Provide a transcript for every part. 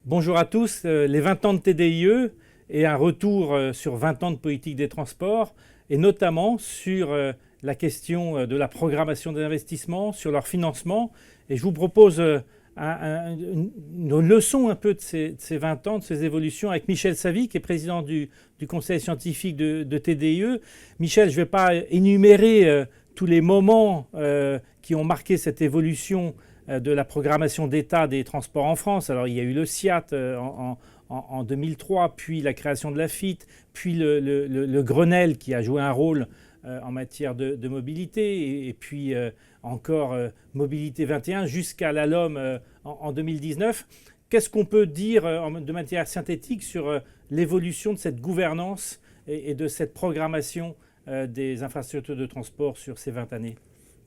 Bonjour à tous. Les 20 ans de TDIE et un retour sur 20 ans de politique des transports, et notamment sur la question de la programmation des investissements, sur leur financement. Et je vous propose une leçon un peu de ces 20 ans, de ces évolutions, avec Michel Savy, qui est président du conseil scientifique de TDIE. Michel, je ne vais pas énumérer tous les moments qui ont marqué cette évolution de la programmation d'État des transports en France. Alors, il y a eu le SIAT en 2003, puis la création de la FIT, puis le Grenelle qui a joué un rôle en matière de mobilité, et puis encore Mobilité 21 jusqu'à la LOM en 2019. Qu'est-ce qu'on peut dire de manière synthétique sur l'évolution de cette gouvernance et de cette programmation des infrastructures de transport sur ces 20 années ?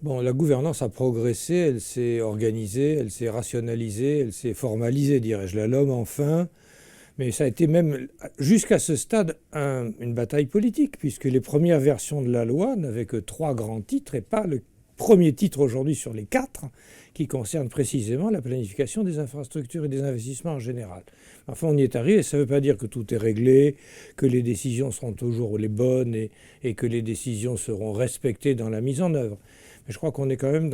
Bon, la gouvernance a progressé, elle s'est organisée, elle s'est rationalisée, elle s'est formalisée, dirais-je. La LOM, enfin. Mais ça a été même, jusqu'à ce stade, une bataille politique, puisque les premières versions de la loi n'avaient que 3 grands titres, et pas le premier titre aujourd'hui sur les 4, qui concerne précisément la planification des infrastructures et des investissements en général. Enfin, on y est arrivé, ça ne veut pas dire que tout est réglé, que les décisions seront toujours les bonnes et que les décisions seront respectées dans la mise en œuvre. Mais je crois qu'on est quand même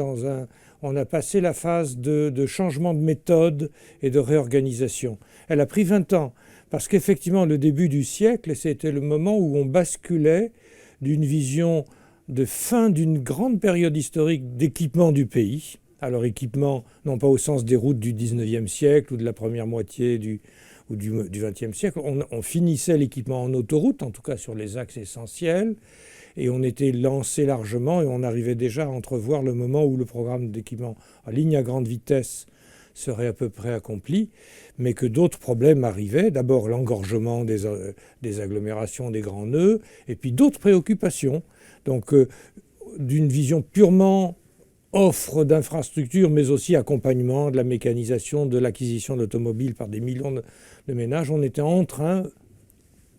on a passé la phase de changement de méthode et de réorganisation. Elle a pris 20 ans, parce qu'effectivement, le début du siècle, c'était le moment où on basculait d'une vision de fin d'une grande période historique d'équipement du pays. Alors équipement, non pas au sens des routes du 19e siècle ou de la première moitié du 20e siècle. On finissait l'équipement en autoroute, en tout cas sur les axes essentiels. Et on était lancé largement et on arrivait déjà à entrevoir le moment où le programme d'équipement en ligne à grande vitesse serait à peu près accompli, mais que d'autres problèmes arrivaient. D'abord l'engorgement des agglomérations, des grands nœuds, et puis d'autres préoccupations. Donc d'une vision purement offre d'infrastructures, mais aussi accompagnement de la mécanisation, de l'acquisition d'automobiles par des millions de ménages, on était en train,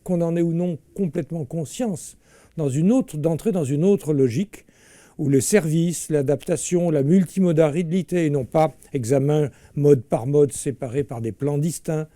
qu'on en ait ou non complètement conscience, d'entrer dans une autre logique où le service, l'adaptation, la multimodalité, et non pas examen mode par mode séparé par des plans distincts,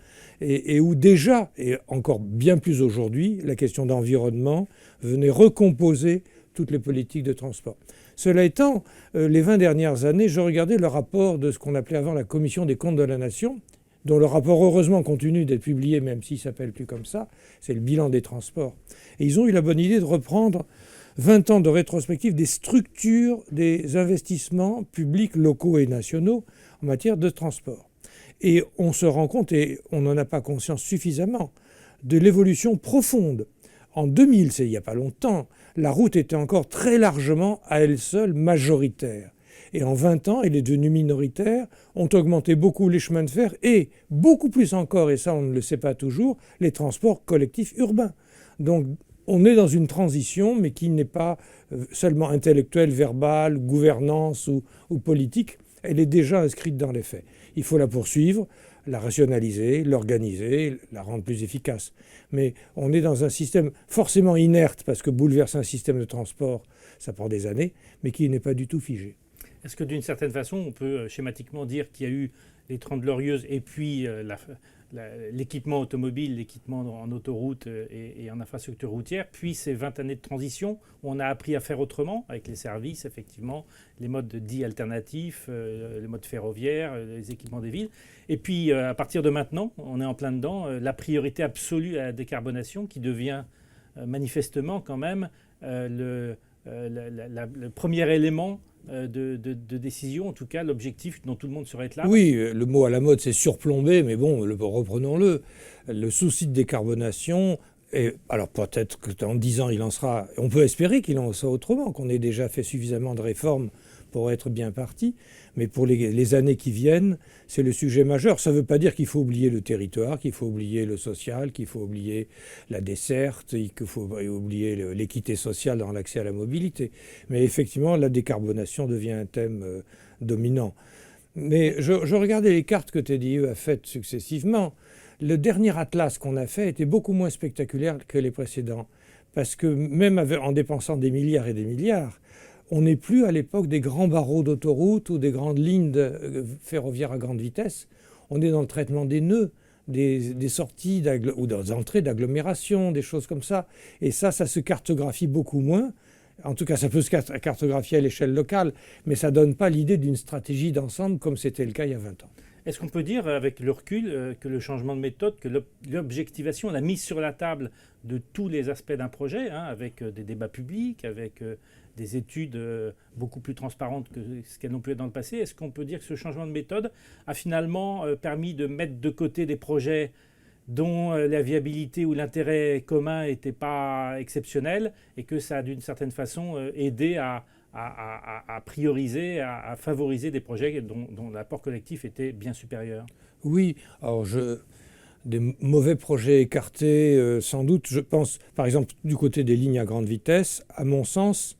et où déjà, et encore bien plus aujourd'hui, la question d'environnement venait recomposer toutes les politiques de transport. Cela étant, les 20 dernières années, je regardais le rapport de ce qu'on appelait avant la Commission des comptes de la Nation, dont le rapport heureusement continue d'être publié, même s'il ne s'appelle plus comme ça, c'est le bilan des transports. Et ils ont eu la bonne idée de reprendre 20 ans de rétrospective des structures des investissements publics locaux et nationaux en matière de transport. Et on se rend compte, et on n'en a pas conscience suffisamment, de l'évolution profonde. En 2000, c'est il n'y a pas longtemps, la route était encore très largement à elle seule majoritaire. Et en 20 ans, elle est devenue minoritaire, ont augmenté beaucoup les chemins de fer et beaucoup plus encore, et ça on ne le sait pas toujours, les transports collectifs urbains. Donc on est dans une transition, mais qui n'est pas seulement intellectuelle, verbale, gouvernance ou politique. Elle est déjà inscrite dans les faits. Il faut la poursuivre, la rationaliser, l'organiser, la rendre plus efficace. Mais on est dans un système forcément inerte, parce que bouleverser un système de transport, ça prend des années, mais qui n'est pas du tout figé. Est-ce que d'une certaine façon, on peut schématiquement dire qu'il y a eu les 30 Glorieuses et puis l'équipement automobile, l'équipement en autoroute et en infrastructure routière, puis ces 20 années de transition où on a appris à faire autrement avec les services, effectivement, les modes dits alternatifs, les modes ferroviaires, les équipements des villes. Et puis à partir de maintenant, on est en plein dedans, la priorité absolue à la décarbonation qui devient manifestement quand même le premier élément de décision, en tout cas l'objectif dont tout le monde serait là. Oui, le mot à la mode c'est surplombé, mais bon, reprenons-le. Le souci de décarbonation, et alors peut-être que dans 10 ans il en sera, on peut espérer qu'il en soit autrement, qu'on ait déjà fait suffisamment de réformes pour être bien parti, mais pour les années qui viennent, c'est le sujet majeur. Ça ne veut pas dire qu'il faut oublier le territoire, qu'il faut oublier le social, qu'il faut oublier la desserte, qu'il faut oublier l'équité sociale dans l'accès à la mobilité. Mais effectivement, la décarbonation devient un thème dominant. Mais je regardais les cartes que TDIE a faites successivement. Le dernier atlas qu'on a fait était beaucoup moins spectaculaire que les précédents, Parce que même en dépensant des milliards et des milliards, on n'est plus à l'époque des grands barreaux d'autoroute ou des grandes lignes ferroviaires à grande vitesse. On est dans le traitement des nœuds, des sorties ou des entrées d'agglomération, des choses comme ça. Et ça se cartographie beaucoup moins. En tout cas, ça peut se cartographier à l'échelle locale, mais ça ne donne pas l'idée d'une stratégie d'ensemble comme c'était le cas il y a 20 ans. Est-ce qu'on peut dire, avec le recul, que le changement de méthode, que l'objectivation, la mise sur la table de tous les aspects d'un projet, avec des débats publics, avec des études beaucoup plus transparentes que ce qu'elles n'ont pu être dans le passé, est-ce qu'on peut dire que ce changement de méthode a finalement permis de mettre de côté des projets dont la viabilité ou l'intérêt commun n'était pas exceptionnel et que ça a d'une certaine façon aidé à prioriser, à favoriser des projets dont l'apport collectif était bien supérieur? Oui, alors des mauvais projets écartés, sans doute. Je pense, par exemple, du côté des lignes à grande vitesse, à mon sens,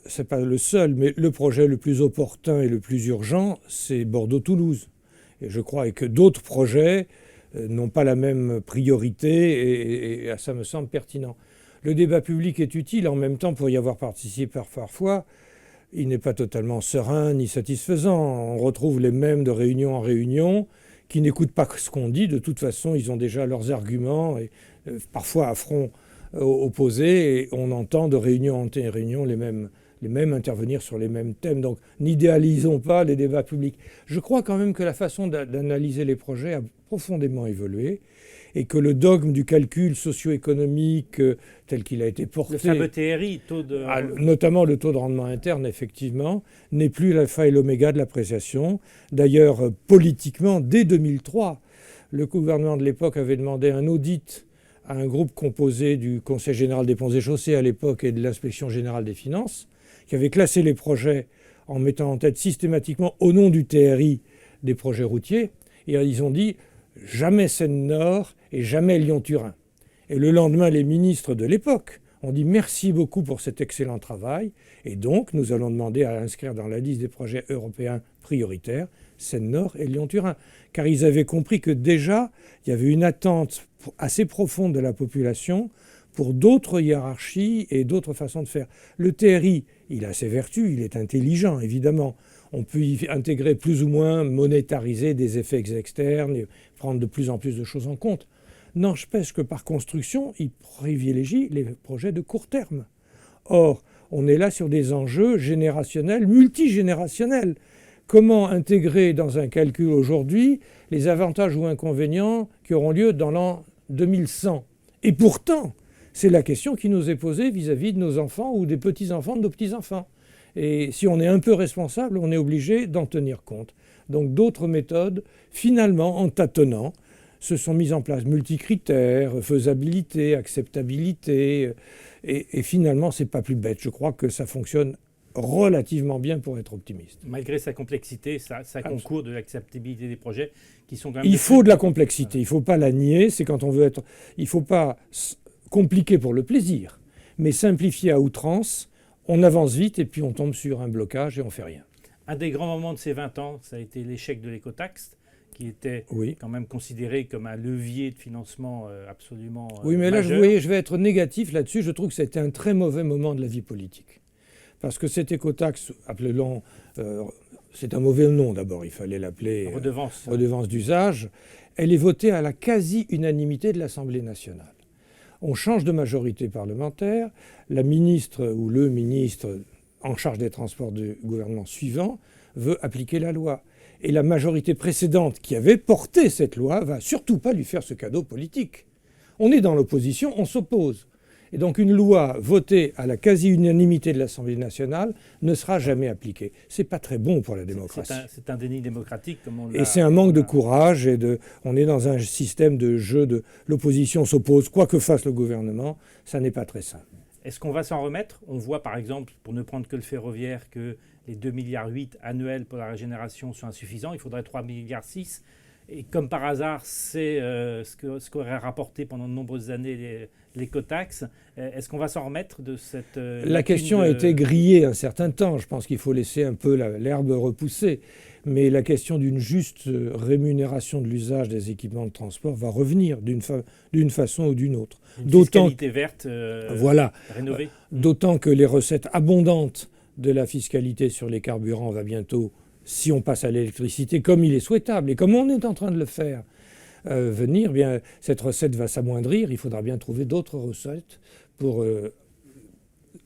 ce n'est pas le seul, mais le projet le plus opportun et le plus urgent, c'est Bordeaux-Toulouse. Et je crois que d'autres projets n'ont pas la même priorité et ça me semble pertinent. Le débat public est utile, en même temps, pour y avoir participé parfois, il n'est pas totalement serein ni satisfaisant. On retrouve les mêmes de réunion en réunion qui n'écoutent pas ce qu'on dit. De toute façon, ils ont déjà leurs arguments, et parfois à front opposés, et on entend de réunion en réunion les mêmes intervenir sur les mêmes thèmes. Donc n'idéalisons pas les débats publics. Je crois quand même que la façon d'analyser les projets a profondément évolué et que le dogme du calcul socio-économique tel qu'il a été porté, le fameux TRI, notamment le taux de rendement interne, effectivement, n'est plus l'alpha et l'oméga de l'appréciation. D'ailleurs, politiquement, dès 2003, le gouvernement de l'époque avait demandé un audit à un groupe composé du Conseil général des ponts et chaussées à l'époque et de l'Inspection générale des finances, qui avait classé les projets en mettant en tête systématiquement, au nom du TRI, des projets routiers. Et ils ont dit jamais Seine-Nord et jamais Lyon-Turin. Et le lendemain, les ministres de l'époque ont dit merci beaucoup pour cet excellent travail. Et donc, nous allons demander à inscrire dans la liste des projets européens prioritaires Seine-Nord et Lyon-Turin. Car ils avaient compris que déjà, il y avait une attente assez profonde de la population pour d'autres hiérarchies et d'autres façons de faire. Le TRI, il a ses vertus, il est intelligent, évidemment. On peut y intégrer plus ou moins, monétariser des effets externes et prendre de plus en plus de choses en compte. N'empêche que par construction, il privilégie les projets de court terme. Or, on est là sur des enjeux générationnels, multigénérationnels. Comment intégrer dans un calcul aujourd'hui les avantages ou inconvénients qui auront lieu dans l'an 2100? Et pourtant, c'est la question qui nous est posée vis-à-vis de nos enfants ou des petits-enfants de nos petits-enfants. Et si on est un peu responsable, on est obligé d'en tenir compte. Donc d'autres méthodes, finalement, en tâtonnant, se sont mises en place. Multicritères, faisabilité, acceptabilité. Et finalement, c'est pas plus bête. Je crois que ça fonctionne relativement bien pour être optimiste. Malgré sa complexité, ça concourt de l'acceptabilité des projets qui sont quand même... Il faut de la complexité, il ne faut pas la nier. C'est quand on veut être... Il ne faut pas compliquer pour le plaisir, mais simplifier à outrance. On avance vite et puis on tombe sur un blocage et on ne fait rien. Un des grands moments de ces 20 ans, ça a été l'échec de l'écotaxe, qui était quand même considéré comme un levier de financement absolument Oui, mais majeur. Là, vous voyez, je vais être négatif là-dessus. Je trouve que c'était un très mauvais moment de la vie politique. Parce que cette écotaxe, appelons, c'est un mauvais nom d'abord, il fallait l'appeler redevance d'usage, elle est votée à la quasi-unanimité de l'Assemblée nationale. On change de majorité parlementaire, la ministre ou le ministre en charge des transports du gouvernement suivant veut appliquer la loi. Et la majorité précédente qui avait porté cette loi va surtout pas lui faire ce cadeau politique. On est dans l'opposition, on s'oppose. Et donc une loi votée à la quasi-unanimité de l'Assemblée nationale ne sera jamais appliquée. C'est pas très bon pour la démocratie. C'est un déni démocratique, comme on l'a... Et c'est un manque de courage. On est dans un système de jeu de l'opposition s'oppose, quoi que fasse le gouvernement, ça n'est pas très sain. Est-ce qu'on va s'en remettre? On voit par exemple, pour ne prendre que le ferroviaire, que les 2,8 milliards annuels pour la régénération sont insuffisants. Il faudrait 3,6 milliards. Et comme par hasard, c'est ce qu'auraient rapporté pendant de nombreuses années l'écotaxe. Est-ce qu'on va s'en remettre de cette La question a été grillée un certain temps. Je pense qu'il faut laisser un peu l'herbe repousser. Mais la question d'une juste rémunération de l'usage des équipements de transport va revenir d'une façon ou d'une autre. Une fiscalité verte voilà. rénovée. D'autant que les recettes abondantes de la fiscalité sur les carburants va bientôt, si on passe à l'électricité, comme il est souhaitable et comme on est en train de le faire, venir, bien, cette recette va s'amoindrir. Il faudra bien trouver d'autres recettes pour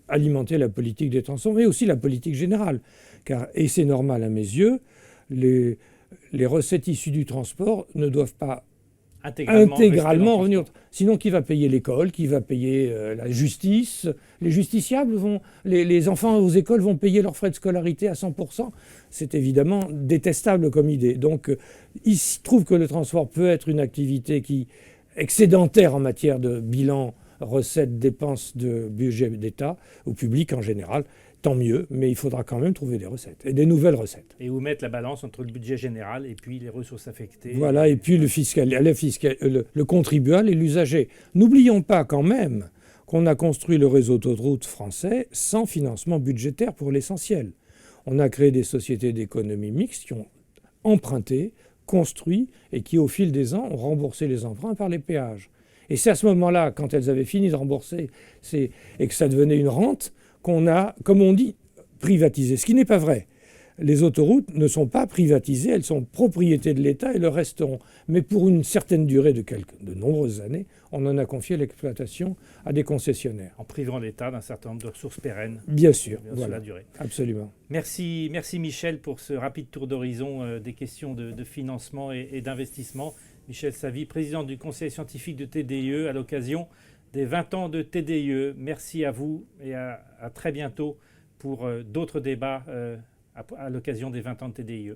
alimenter la politique des transports, mais aussi la politique générale. Et c'est normal à mes yeux, les recettes issues du transport ne doivent pas intégralement revenir. Sinon, qui va payer l'école? Qui va payer la justice? Les justiciables les enfants aux écoles vont payer leurs frais de scolarité à 100%. C'est évidemment détestable comme idée. Donc, il se trouve que le transport peut être une activité excédentaire en matière de bilan, recettes, dépenses de budget d'État, ou public en général. Tant mieux, mais il faudra quand même trouver des recettes, et des nouvelles recettes. Et où mettre la balance entre le budget général et puis les ressources affectées. Voilà, et puis le contribuable et l'usager. N'oublions pas quand même qu'on a construit le réseau d'autoroutes français sans financement budgétaire pour l'essentiel. On a créé des sociétés d'économie mixte qui ont emprunté, construit, et qui au fil des ans ont remboursé les emprunts par les péages. Et c'est à ce moment-là, quand elles avaient fini de rembourser et que ça devenait une rente, qu'on a, comme on dit, privatisé. Ce qui n'est pas vrai. Les autoroutes ne sont pas privatisées, elles sont propriété de l'État et le resteront. Mais pour une certaine durée de nombreuses années, on en a confié l'exploitation à des concessionnaires. En privant l'État d'un certain nombre de ressources pérennes. Bien sûr, sur la durée. Absolument. Merci Michel pour ce rapide tour d'horizon des questions de financement et d'investissement. Michel Savy, président du conseil scientifique de TDIE à l'occasion des 20 ans de TDIE. Merci à vous et à très bientôt pour d'autres débats à l'occasion des 20 ans de TDIE.